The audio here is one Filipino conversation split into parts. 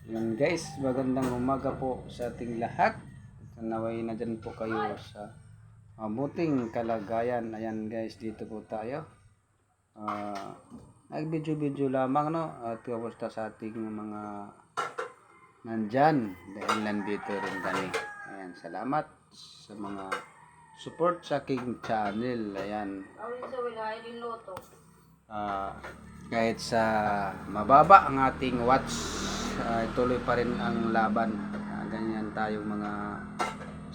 Yan guys, magandang umaga po sa ating lahat. Naway na dyan po kayo sa mabuting kalagayan. Ayan guys, dito po tayo. Nag-video lamang no. At kamusta sa ating mga nandyan. Dahil nandito rin kami. Ayan, salamat sa mga support sa aking channel. Ayan. Kahit sa mababa ang ating watch, tuloy pa rin ang laban. Ganyan tayong mga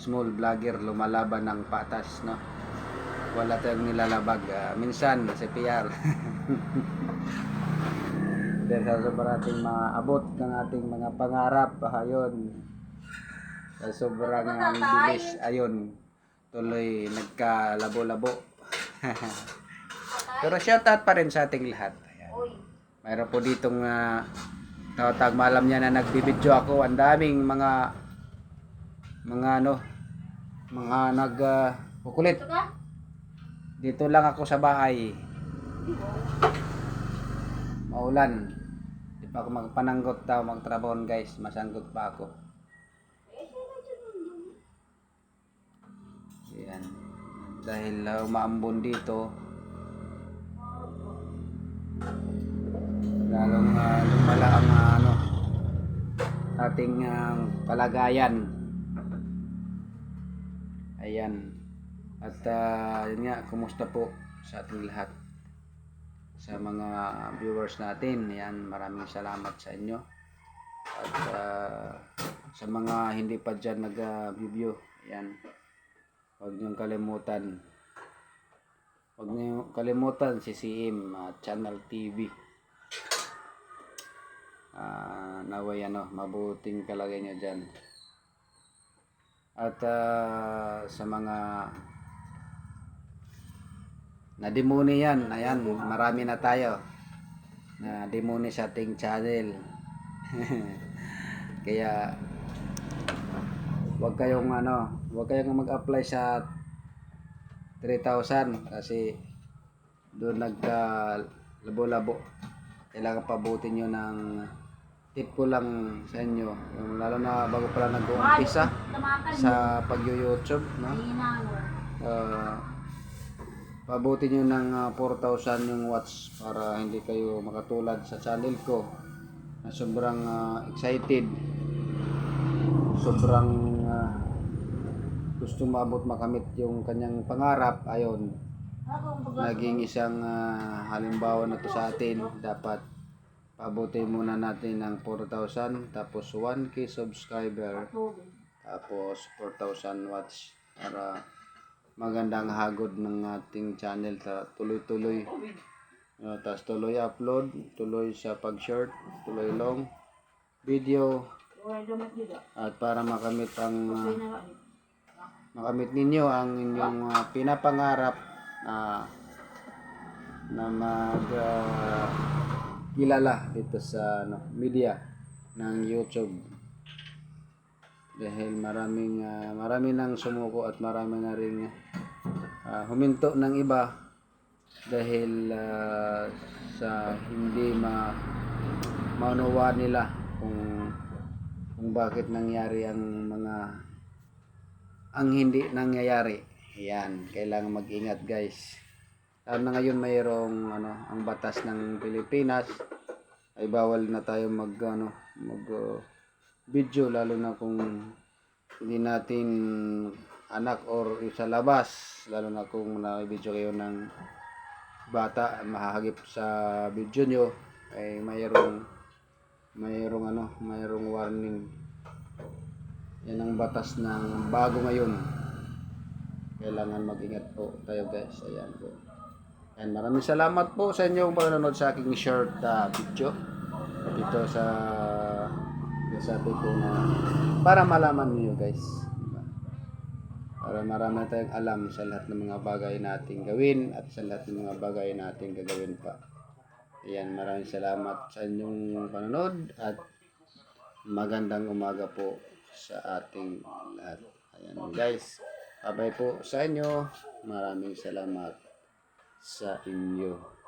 small vlogger, lumalaban ng patas, no? Wala tayong nilalabag. Minsan sa PR. Dahil sa sobrang ating maabot ng ating mga pangarap, ayun. Sa sobrang bilis, ayun. Tuloy nagkalabo-labo. Pero shoutout pa rin sa ating lahat. Ayan. Mayroon po ditong tawag malam niya na nagbibideo ako. Ang daming mga kukulit. Dito lang ako sa bahay. Maulan. Di pa ako magpananggot daw magtrabaho guys. Masanggot pa ako. Ayan. Dahil umaambon dito. Lalong lumala ang ating kalagayan. Ayan. At yun nga, kumusta po sa ating lahat, sa mga viewers natin. Ayan, maraming salamat sa inyo. At sa mga hindi pa dyan nag-review, ayan, huwag niyong kalimutan CCM Channel TV. Naway mabuting kalagay nyo dyan. At sa mga nademoni yan, ayan, marami na tayo na demoni sa ating channel. Kaya huwag kayong mag-apply sa 3,000 kasi doon nagka-labo-labo. Kailangan pabutin nyo ng tip ko lang sa inyo, yung lalo na bago pala nag-uumpisa sa pag-YouTube, no? Pabutin nyo ng 4,000 yung watch para hindi kayo makatulad sa channel ko na sobrang excited, sobrang gusto makamit yung kanyang pangarap. Ayon, naging isang halimbawa na to sa atin. Dapat pabutin muna natin ng 4,000, tapos 1K subscriber, tapos 4,000 watch para magandang hagod ng ating channel sa tuloy-tuloy. Tapos tuloy upload, tuloy sa pag-short, tuloy long video, at para makamit ninyo ang inyong pinapangarap na kilala dito sa media ng YouTube. Dahil marami nang sumuko at marami na ring huminto ng iba dahil sa hindi maunawa nila kung bakit nangyari ang hindi nangyayari. Yan, kailangan mag-ingat guys. Na ngayon mayroong ang batas ng Pilipinas ay bawal na tayo mag video, lalo na kung hindi natin anak or sa labas, lalo na kung na-video kayo ng bata, mahahagip sa video nyo, ay mayroong warning. Yan ang batas ng bago ngayon. Kailangan mag-ingat po tayo guys. Ayan po. And maraming salamat po sa inyong panonood sa aking short video dito sa sabi ko na para malaman niyo guys, diba? Para marami tayong alam sa lahat ng mga bagay nating gawin at sa lahat ng mga bagay nating gagawin pa. Ayan, maraming salamat sa inyong panonood at magandang umaga po sa ating lahat. Ayan guys, bye-bye po sa inyo. Maraming salamat sa inyo.